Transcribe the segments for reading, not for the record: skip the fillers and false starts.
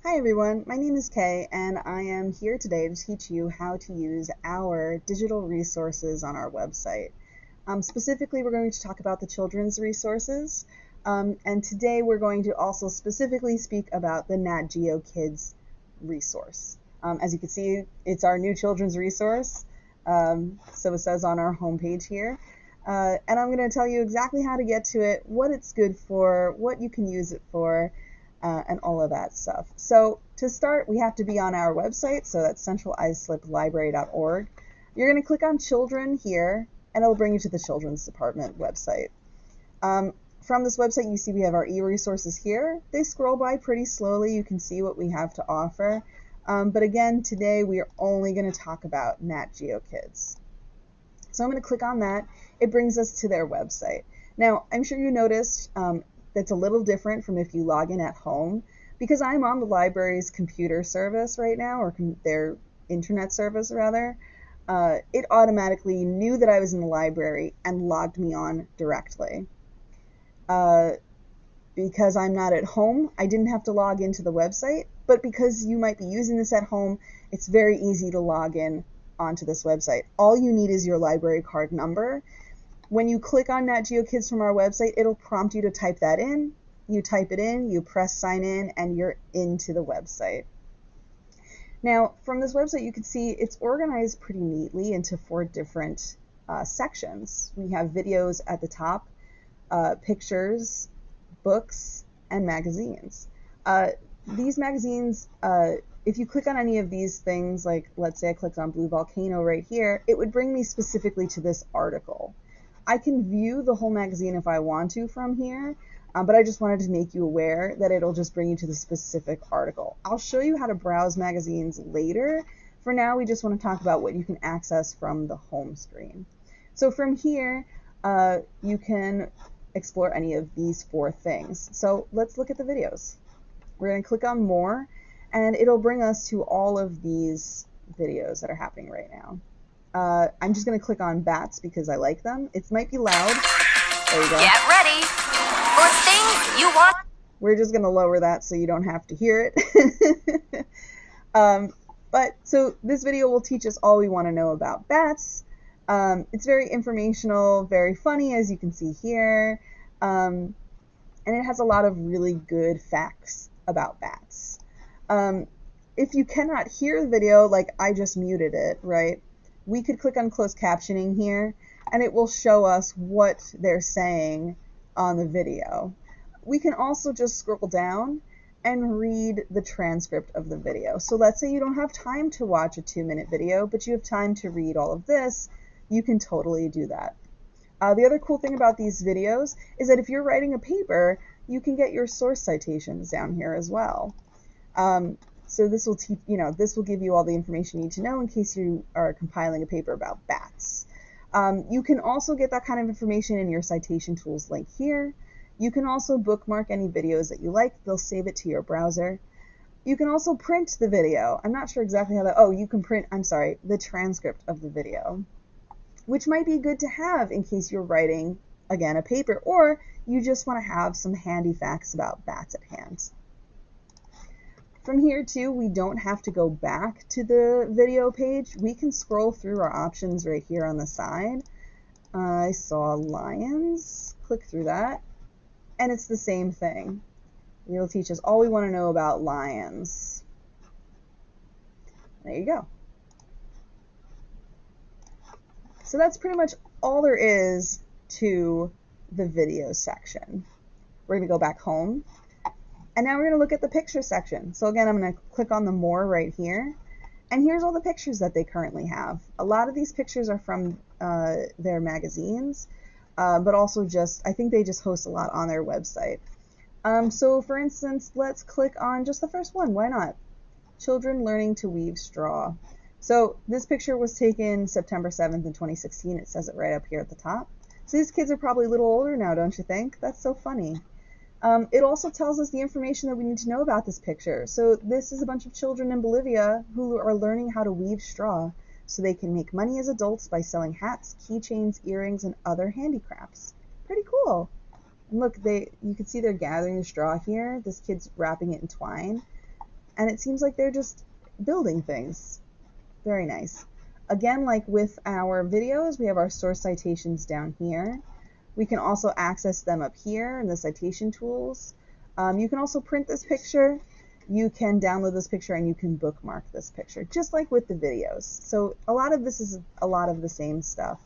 Hi everyone, my name is Kay and I am here today to teach you how to use our digital resources on our website. Specifically, we're going to talk about the children's resources, and today we're going to also specifically speak about the Nat Geo Kids resource. As you can see, it's our new children's resource, so it says on our homepage here. And I'm going to tell you exactly how to get to it, what it's good for, what you can use it for, and all of that stuff. So to start, we have to be on our website, so that's centralislip.library.org. You're going to click on Children here, and it'll bring you to the Children's Department website. From this website, you see we have our e-resources here. They scroll by pretty slowly. You can see what we have to offer. But again, today we are only going to talk about Nat Geo Kids. So I'm going to click on that. It brings us to their website. Now, I'm sure you noticed that's a little different from if you log in at home, because I'm on the library's computer service right now, or their internet service rather. It automatically knew that I was in the library and logged me on directly. Because I'm not at home, I didn't have to log into the website, but because you might be using this at home, it's very easy to log in onto this website. All you need is your library card number. When you click on Nat Geo Kids from our website, it'll prompt you to type that in. You type it in, you press sign in, and you're into the website. Now, from this website, you can see it's organized pretty neatly into 4 different sections. We have videos at the top, pictures, books, and magazines. These magazines, if you click on any of these things, like let's say I clicked on Blue Volcano right here, it would bring me specifically to this article. I can view the whole magazine if I want to from here, but I just wanted to make you aware that it'll just bring you to the specific article. I'll show you how to browse magazines later. For now, we just want to talk about what you can access from the home screen. So from here, you can explore any of these 4 things. So let's look at the videos. We're going to click on more, and it'll bring us to all of these videos that are happening right now. I'm just going to click on bats because I like them. It might be loud. There you go. Get ready for things you want. We're just going to lower that so you don't have to hear it. So this video will teach us all we want to know about bats. It's very informational, very funny, as you can see here. And it has a lot of really good facts about bats. If you cannot hear the video, like I just muted it, right? We could click on closed captioning here, and it will show us what they're saying on the video. We can also just scroll down and read the transcript of the video. So let's say you don't have time to watch a 2-minute video, but you have time to read all of this, you can totally do that. The other cool thing about these videos is that if you're writing a paper, you can get your source citations down here as well. So this will this will give you all the information you need to know in case you are compiling a paper about bats. You can also get that kind of information in your citation tools link here. You can also bookmark any videos that you like. They'll save it to your browser. You can also print the video. I'm not sure exactly how that, you can print, the transcript of the video, which might be good to have in case you're writing, again, a paper, or you just want to have some handy facts about bats at hand. From here too, we don't have to go back to the video page. We can scroll through our options right here on the side. I saw lions, click through that, and it's the same thing. It'll teach us all we want to know about lions. There you go. So that's pretty much all there is to the video section. We're going to go back home. And now we're going to look at the picture section. So again, I'm going to click on the more right here. And here's all the pictures that they currently have. A lot of these pictures are from their magazines, but also I think they just host a lot on their website. So for instance, let's click on just the first one. Why not? Children learning to weave straw. So this picture was taken September 7th in 2016. It says it right up here at the top. So these kids are probably a little older now, don't you think? That's so funny. It also tells us the information that we need to know about this picture. So this is a bunch of children in Bolivia who are learning how to weave straw so they can make money as adults by selling hats, keychains, earrings, and other handicrafts. Pretty cool. And look, you can see they're gathering the straw here. This kid's wrapping it in twine. and it seems like they're just building things. Very nice. Again, like with our videos, we have our source citations down here. We can also access them up here in the citation tools. You can also print this picture. You can download this picture and you can bookmark this picture, just like with the videos. So a lot of this is a lot of the same stuff.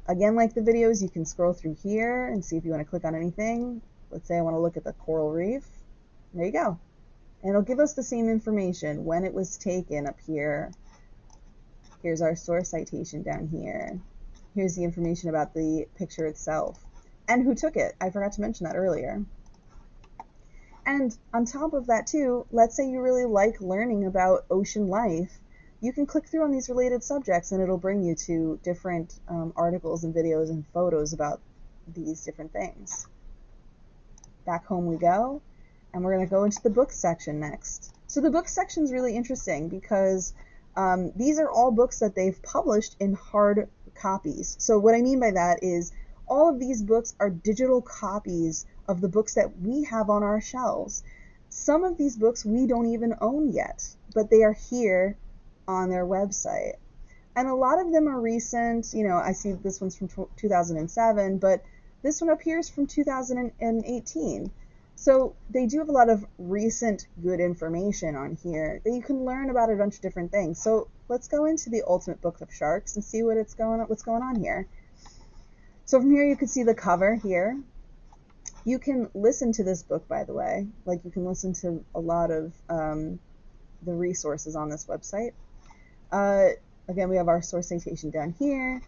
Again, like the videos, you can scroll through here and see if you want to click on anything. Let's say I want to look at the coral reef. There you go. And it'll give us the same information, when it was taken up here. Here's our source citation down here. Here's the information about the picture itself and who took it. I forgot to mention that earlier. And on top of that too, let's say you really like learning about ocean life. You can click through on these related subjects and it'll bring you to different articles and videos and photos about these different things. Back home we go, and we're going to go into the books section next. So the books section is really interesting because these are all books that they've published in hard copies. So what I mean by that is all of these books are digital copies of the books that we have on our shelves. Some of these books we don't even own yet, but they are here on their website. And a lot of them are recent. You know, I see this one's from 2007, but this one up here is from 2018. So they do have a lot of recent good information on here that you can learn about a bunch of different things. So let's go into the Ultimate Book of Sharks and see what's going on here. So from here you can see the cover here. You can listen to this book, by the way. Like, you can listen to a lot of the resources on this website. Again, we have our source citation down here.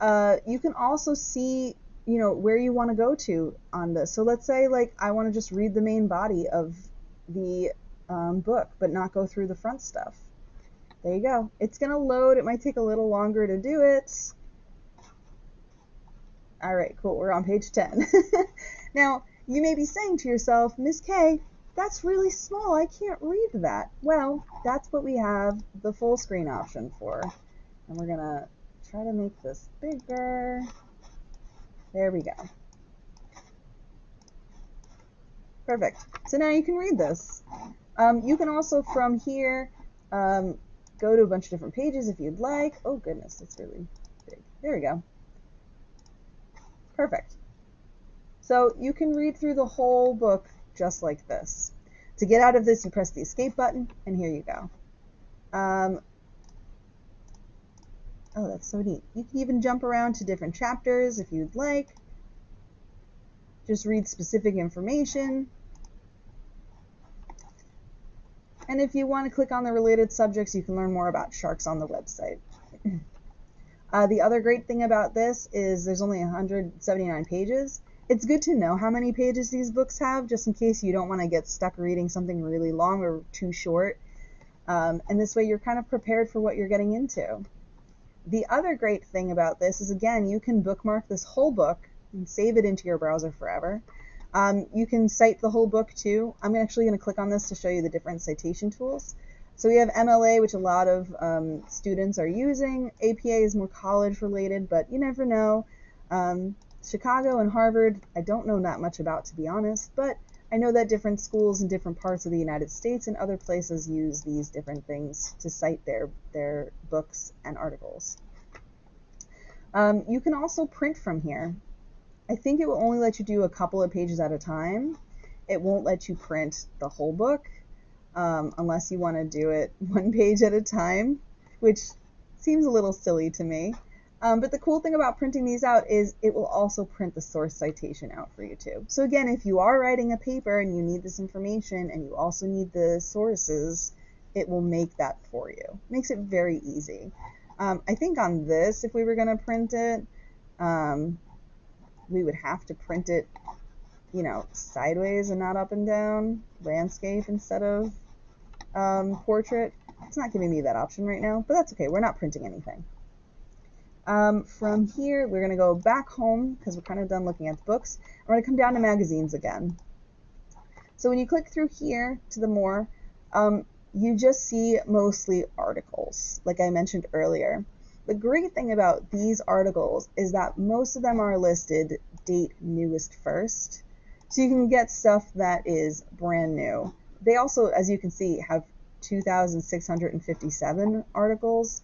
You can also see, you know, where you want to go to on this. So let's say, like, I want to just read the main body of the book, but not go through the front stuff. There you go. It's going to load. It might take a little longer to do it. All right, cool. We're on page 10. Now, you may be saying to yourself, Miss K, that's really small. I can't read that. Well, that's what we have the full screen option for. And we're going to try to make this bigger. There we go. Perfect. So now you can read this. You can also, from here, go to a bunch of different pages if you'd like. Oh, goodness, it's really big. There we go. Perfect. So you can read through the whole book just like this. To get out of this, you press the escape button, and here you go. Oh, that's so neat. You can even jump around to different chapters if you'd like. Just read specific information. And if you want to click on the related subjects, you can learn more about sharks on the website. The other great thing about this is there's only 179 pages. It's good to know how many pages these books have, just in case you don't want to get stuck reading something really long or too short. And this way you're kind of prepared for what you're getting into. The other great thing about this is, again, you can bookmark this whole book and save it into your browser forever. You can cite the whole book too. I'm actually going to click on this to show you the different citation tools. So we have MLA, which a lot of students are using. APA is more college related, but you never know. Chicago and Harvard, I don't know that much about, to be honest, but I know that different schools in different parts of the United States and other places use these different things to cite their books and articles. You can also print from here. I think it will only let you do a couple of pages at a time. It won't let you print the whole book unless you want to do it one page at a time, which seems a little silly to me. But the cool thing about printing these out is it will also print the source citation out for you too. So again, if you are writing a paper and you need this information and you also need the sources, it will make that for you. It makes it very easy. I think on this, if we were going to print it, we would have to print it, you know, sideways and not up and down, landscape instead of portrait. It's not giving me that option right now, but that's okay. We're not printing anything. From here, we're going to go back home because we're kind of done looking at the books. I'm going to come down to magazines again. So when you click through here to the more, you just see mostly articles, like I mentioned earlier. The great thing about these articles is that most of them are listed date newest first. So you can get stuff that is brand new. They also, as you can see, have 2,657 articles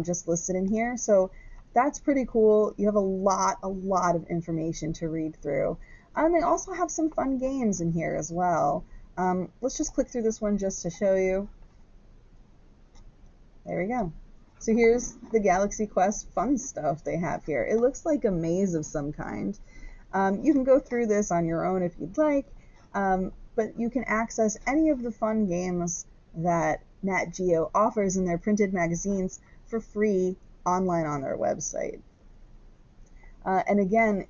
just listed in here. So that's pretty cool. You have a lot of information to read through. And they also have some fun games in here as well. Let's just click through this one just to show you. There we go. So here's the Galaxy Quest fun stuff they have here. It looks like a maze of some kind. You can go through this on your own if you'd like, but you can access any of the fun games that Nat Geo offers in their printed magazines for free online on their website. And again,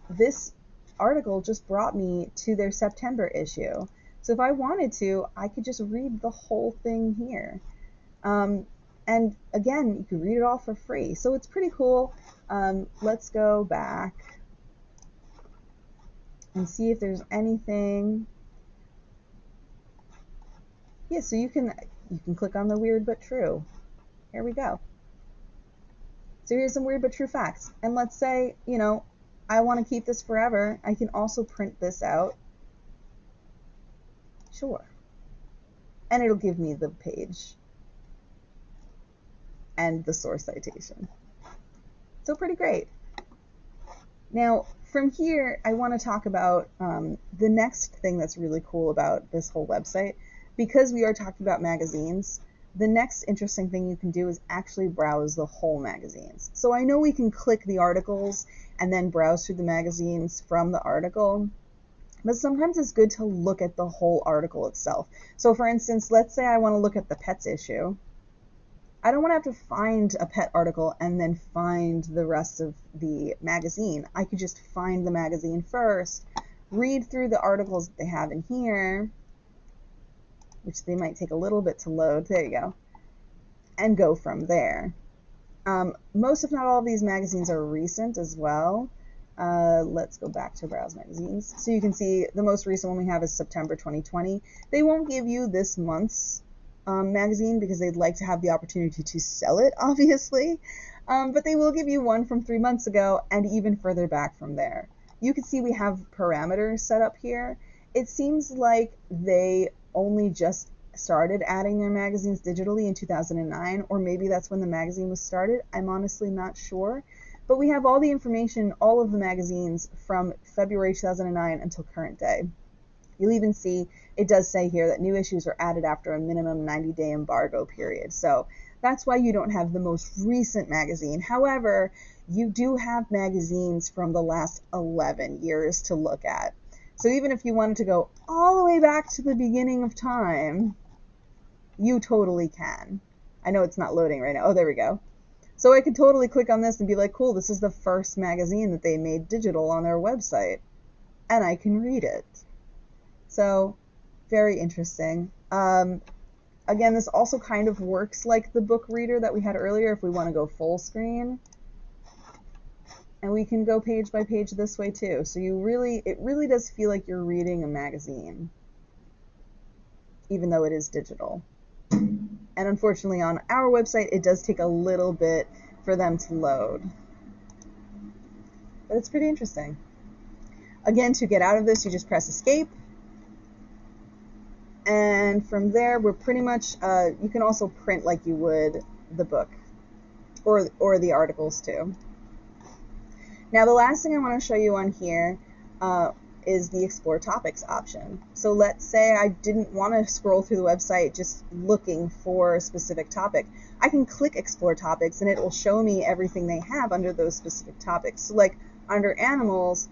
this article just brought me to their September issue. So if I wanted to, I could just read the whole thing here. And again, you can read it all for free. So it's pretty cool. Let's go back and see if there's anything. Yeah, so you can click on the weird but true. Here we go. So here's some weird but true facts. And let's say, you know, I want to keep this forever. I can also print this out. Sure. And it'll give me the page and the source citation. So pretty great. Now, from here, I want to talk about the next thing that's really cool about this whole website. Because we are talking about magazines, the next interesting thing you can do is actually browse the whole magazines. So I know we can click the articles and then browse through the magazines from the article, but sometimes it's good to look at the whole article itself. So for instance, let's say I want to look at the pets issue. I don't want to have to find a pet article and then find the rest of the magazine. I could just find the magazine first, read through the articles that they have in here, which they might take a little bit to load. There you go. And go from there. Most, if not all, of these magazines are recent as well. Let's go back to Browse Magazines. So you can see the most recent one we have is September 2020. They won't give you this month's magazine because they'd like to have the opportunity to sell it, obviously. But they will give you one from 3 months ago and even further back from there. You can see we have parameters set up here. It seems like they only just started adding their magazines digitally in 2009, or maybe that's when the magazine was started. I'm honestly not sure. But we have all the information, all of the magazines from February 2009 until current day. You'll even see it does say here that new issues are added after a minimum 90-day embargo period. So that's why you don't have the most recent magazine. However, you do have magazines from the last 11 years to look at. So even if you wanted to go all the way back to the beginning of time, you totally can. I know it's not loading right now. Oh, there we go. So I could totally click on this and be like, cool, this is the first magazine that they made digital on their website. And I can read it. So, very interesting. Again, this also kind of works like the book reader that we had earlier if we want to go full screen. And we can go page by page this way too. So it really does feel like you're reading a magazine, even though it is digital. And unfortunately on our website, it does take a little bit for them to load. But it's pretty interesting. Again, to get out of this, you just press escape. And from there, we're pretty much, you can also print like you would the book or the articles too. Now, the last thing I want to show you on here is the Explore Topics option. So let's say I didn't want to scroll through the website just looking for a specific topic. I can click Explore Topics and it will show me everything they have under those specific topics. So like under animals,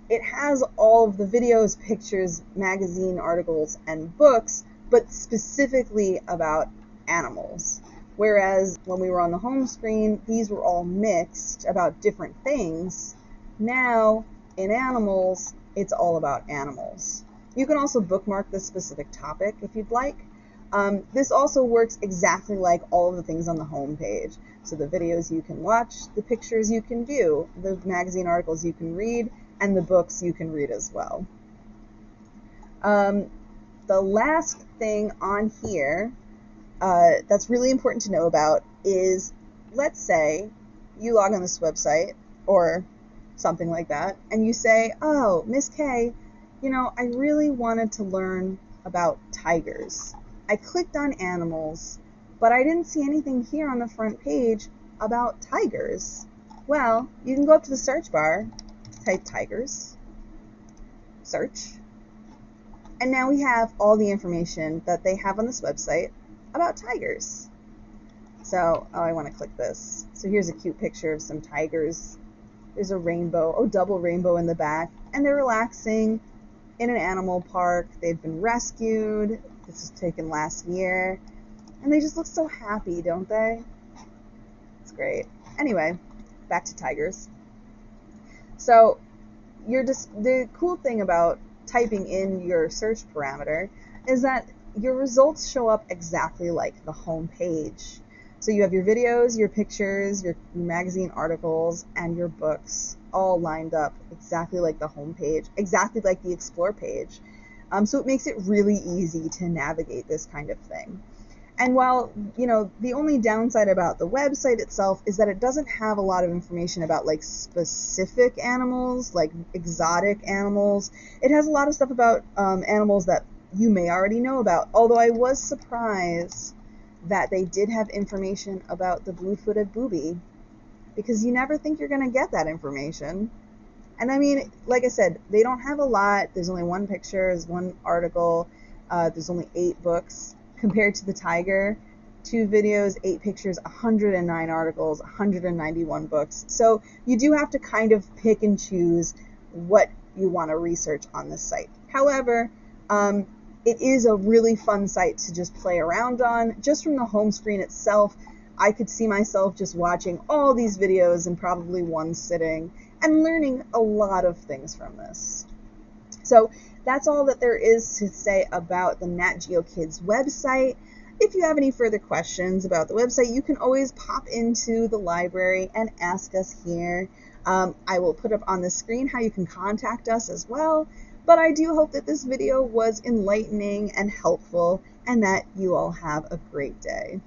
it has all of the videos, pictures, magazine articles, and books, but specifically about animals. Whereas when we were on the home screen, these were all mixed about different things. Now, in animals, it's all about animals. You can also bookmark this specific topic if you'd like. This also works exactly like all of the things on the home page. So the videos you can watch, the pictures you can view, the magazine articles you can read, and the books you can read as well. The last thing on here that's really important to know about is, let's say you log on this website or something like that, and you say, oh, Miss K, you know, I really wanted to learn about tigers. I clicked on animals, but I didn't see anything here on the front page about tigers. Well, you can go up to the search bar, type tigers, search, and now we have all the information that they have on this website about tigers. So, oh, I want to click this. So here's a cute picture of some tigers. There's a rainbow, double rainbow in the back, and they're relaxing in an animal park. They've been rescued. This was taken last year, and they just look so happy, don't they? It's great. Anyway, back to tigers. So the cool thing about typing in your search parameter is that your results show up exactly like the home page. So you have your videos, your pictures, your magazine articles, and your books all lined up exactly like the home page, exactly like the Explore page. So it makes it really easy to navigate this kind of thing. And while, the only downside about the website itself is that it doesn't have a lot of information about like specific animals, like exotic animals. It has a lot of stuff about animals that you may already know about, although I was surprised that they did have information about the blue-footed booby, because you never think you're going to get that information. And I mean, like I said, they don't have a lot. There's only one picture, there's one article, there's only 8 books compared to the tiger. 2 videos, 8 pictures, 109 articles, 191 books. So you do have to kind of pick and choose what you want to research on this site. However, it is a really fun site to just play around on. Just from the home screen itself, I could see myself just watching all these videos in probably one sitting and learning a lot of things from this. So that's all that there is to say about the Nat Geo Kids website. If you have any further questions about the website, you can always pop into the library and ask us here. I will put up on the screen how you can contact us as well. But I do hope that this video was enlightening and helpful, and that you all have a great day.